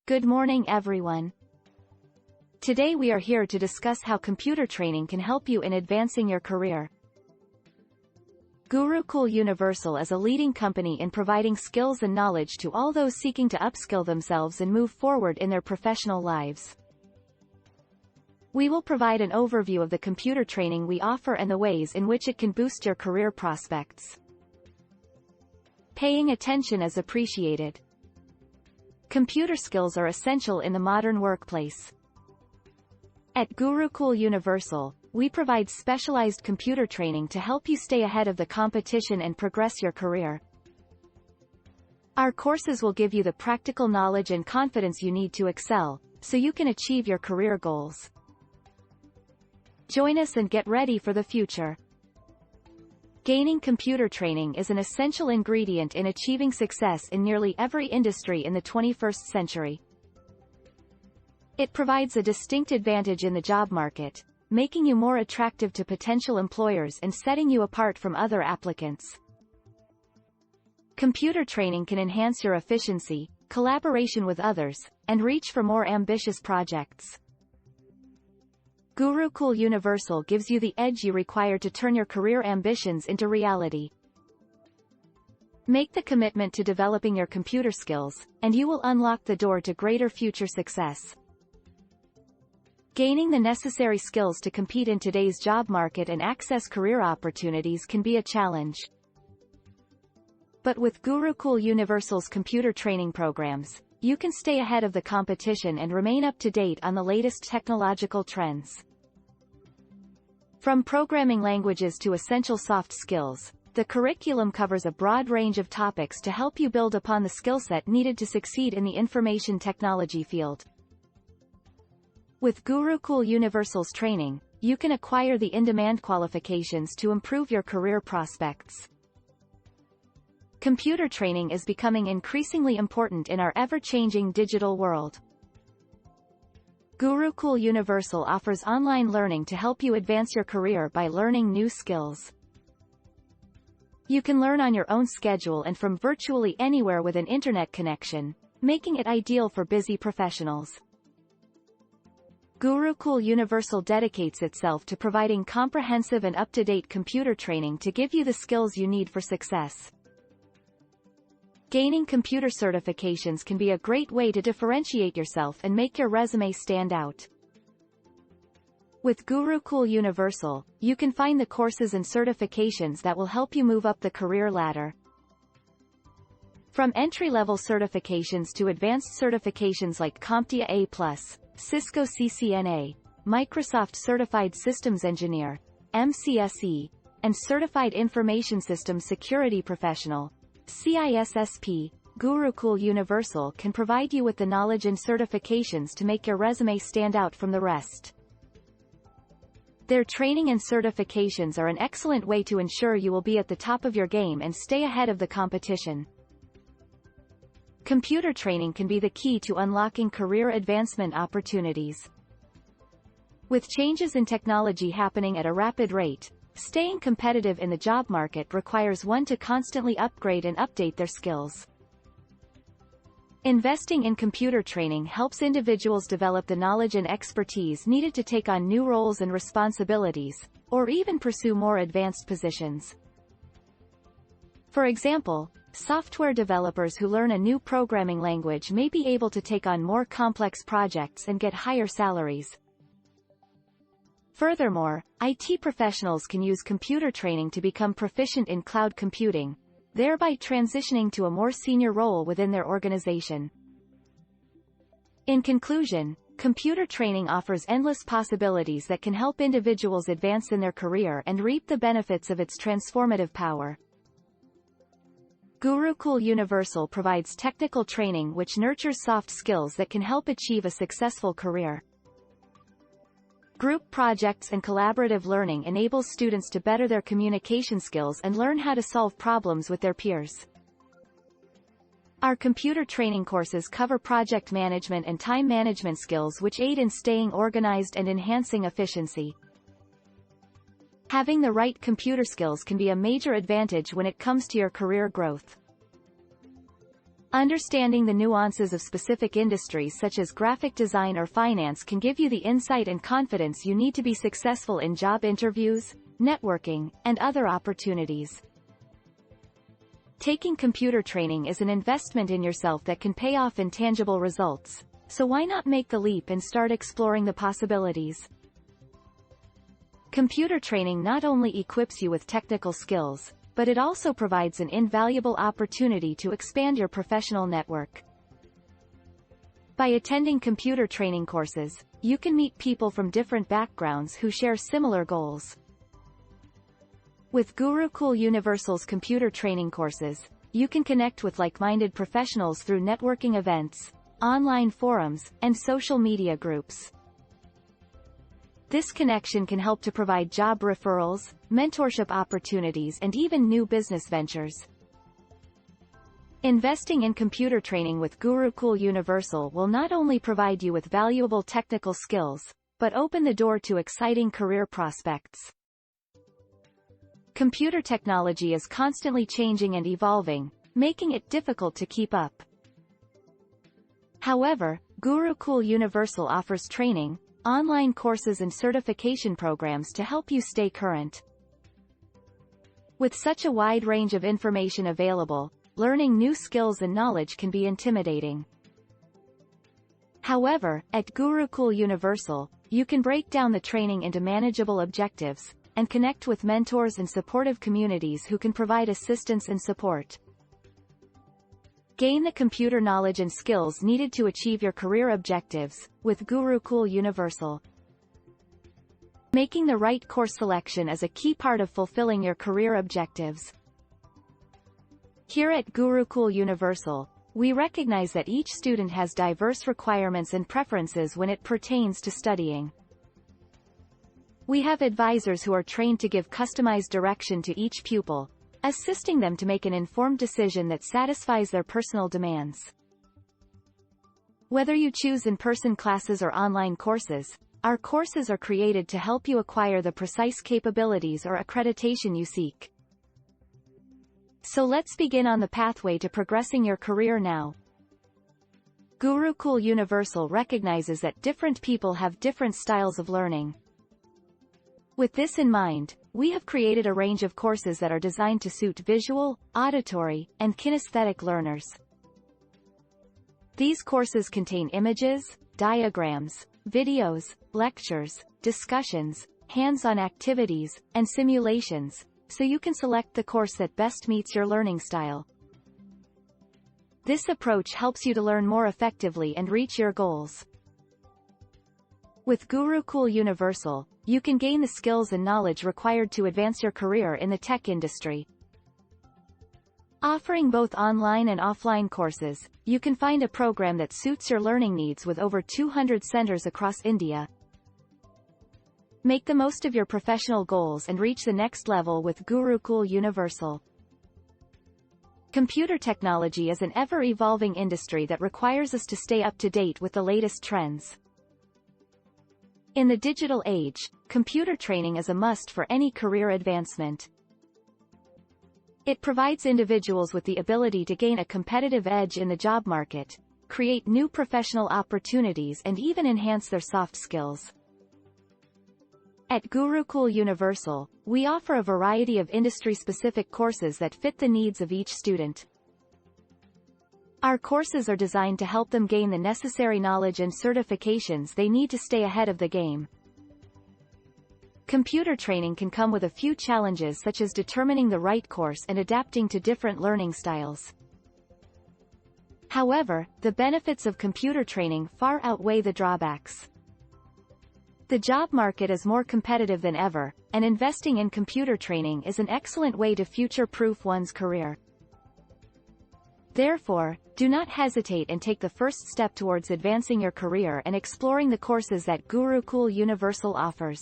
Good morning, everyone. Today we are here to discuss how computer training can help you in advancing your career. Gurukul Universal is a leading company in providing skills and knowledge to all those seeking to upskill themselves and move forward in their professional lives. We will provide an overview of the computer training we offer and the ways in which it can boost your career prospects. Paying attention is appreciated. Computer skills are essential in the modern workplace. At Gurukul Universal, we provide specialized computer training to help you stay ahead of the competition and progress your career. Our courses will give you the practical knowledge and confidence you need to excel, so you can achieve your career goals. Join us and get ready for the future. Gaining computer training is an essential ingredient in achieving success in nearly every industry in the 21st century. It provides a distinct advantage in the job market, making you more attractive to potential employers and setting you apart from other applicants. Computer training can enhance your efficiency, collaboration with others, and reach for more ambitious projects. Gurukul Universal gives you the edge you require to turn your career ambitions into reality. Make the commitment to developing your computer skills, and you will unlock the door to greater future success. Gaining the necessary skills to compete in today's job market and access career opportunities can be a challenge. But with Gurukul Universal's computer training programs, you can stay ahead of the competition and remain up to date on the latest technological trends. From programming languages to essential soft skills, the curriculum covers a broad range of topics to help you build upon the skill set needed to succeed in the information technology field. With Gurukul Universal's training, you can acquire the in-demand qualifications to improve your career prospects. Computer training is becoming increasingly important in our ever-changing digital world. Gurukul Universal offers online learning to help you advance your career by learning new skills. You can learn on your own schedule and from virtually anywhere with an internet connection, making it ideal for busy professionals. Gurukul Universal dedicates itself to providing comprehensive and up-to-date computer training to give you the skills you need for success. Gaining computer certifications can be a great way to differentiate yourself and make your resume stand out. With Gurukul Universal, you can find the courses and certifications that will help you move up the career ladder. From entry-level certifications to advanced certifications like CompTIA A+, Cisco CCNA, Microsoft Certified Systems Engineer, MCSE, and Certified Information Systems Security Professional, CISSP, Gurukul Universal can provide you with the knowledge and certifications to make your resume stand out from the rest. Their training and certifications are an excellent way to ensure you will be at the top of your game and stay ahead of the competition. Computer training can be the key to unlocking career advancement opportunities. With changes in technology happening at a rapid rate, staying competitive in the job market requires one to constantly upgrade and update their skills. Investing in computer training helps individuals develop the knowledge and expertise needed to take on new roles and responsibilities, or even pursue more advanced positions. For example, software developers who learn a new programming language may be able to take on more complex projects and get higher salaries. Furthermore, IT professionals can use computer training to become proficient in cloud computing, thereby transitioning to a more senior role within their organization. In conclusion, computer training offers endless possibilities that can help individuals advance in their career and reap the benefits of its transformative power. Gurukul Universal provides technical training which nurtures soft skills that can help achieve a successful career. Group projects and collaborative learning enables students to better their communication skills and learn how to solve problems with their peers. Our computer training courses cover project management and time management skills which aid in staying organized and enhancing efficiency. Having the right computer skills can be a major advantage when it comes to your career growth. Understanding the nuances of specific industries such as graphic design or finance can give you the insight and confidence you need to be successful in job interviews, networking, and other opportunities. Taking computer training is an investment in yourself that can pay off in tangible results, so why not make the leap and start exploring the possibilities? Computer training not only equips you with technical skills, but it also provides an invaluable opportunity to expand your professional network. By attending computer training courses, you can meet people from different backgrounds who share similar goals. With Gurukul Universal's computer training courses, you can connect with like-minded professionals through networking events, online forums, and social media groups. This connection can help to provide job referrals, mentorship opportunities, and even new business ventures. Investing in computer training with Gurukul Universal will not only provide you with valuable technical skills, but open the door to exciting career prospects. Computer technology is constantly changing and evolving, making it difficult to keep up. However, Gurukul Universal offers training, online courses and certification programs to help you stay current. With such a wide range of information available, learning new skills and knowledge can be intimidating. However, at Gurukul Universal, you can break down the training into manageable objectives, and connect with mentors and supportive communities who can provide assistance and support. Gain the computer knowledge and skills needed to achieve your career objectives, with Gurukul Universal. Making the right course selection is a key part of fulfilling your career objectives. Here at Gurukul Universal, we recognize that each student has diverse requirements and preferences when it pertains to studying. We have advisors who are trained to give customized direction to each pupil, assisting them to make an informed decision that satisfies their personal demands. Whether you choose in-person classes or online courses, our courses are created to help you acquire the precise capabilities or accreditation you seek. So let's begin on the pathway to progressing your career now. Gurukul Universal recognizes that different people have different styles of learning. With this in mind, we have created a range of courses that are designed to suit visual, auditory, and kinesthetic learners. These courses contain images, diagrams, videos, lectures, discussions, hands-on activities, and simulations, so you can select the course that best meets your learning style. This approach helps you to learn more effectively and reach your goals. With Gurukul Universal, you can gain the skills and knowledge required to advance your career in the tech industry. Offering both online and offline courses, you can find a program that suits your learning needs with over 200 centers across India. Make the most of your professional goals and reach the next level with Gurukul Universal. Computer technology is an ever-evolving industry that requires us to stay up to date with the latest trends. In the digital age, computer training is a must for any career advancement. It provides individuals with the ability to gain a competitive edge in the job market, create new professional opportunities, and even enhance their soft skills. At Gurukul Universal, we offer a variety of industry-specific courses that fit the needs of each student. Our courses are designed to help them gain the necessary knowledge and certifications they need to stay ahead of the game. Computer training can come with a few challenges such as determining the right course and adapting to different learning styles. However, the benefits of computer training far outweigh the drawbacks. The job market is more competitive than ever, and investing in computer training is an excellent way to future-proof one's career. Therefore, do not hesitate and take the first step towards advancing your career and exploring the courses that Gurukul Universal offers.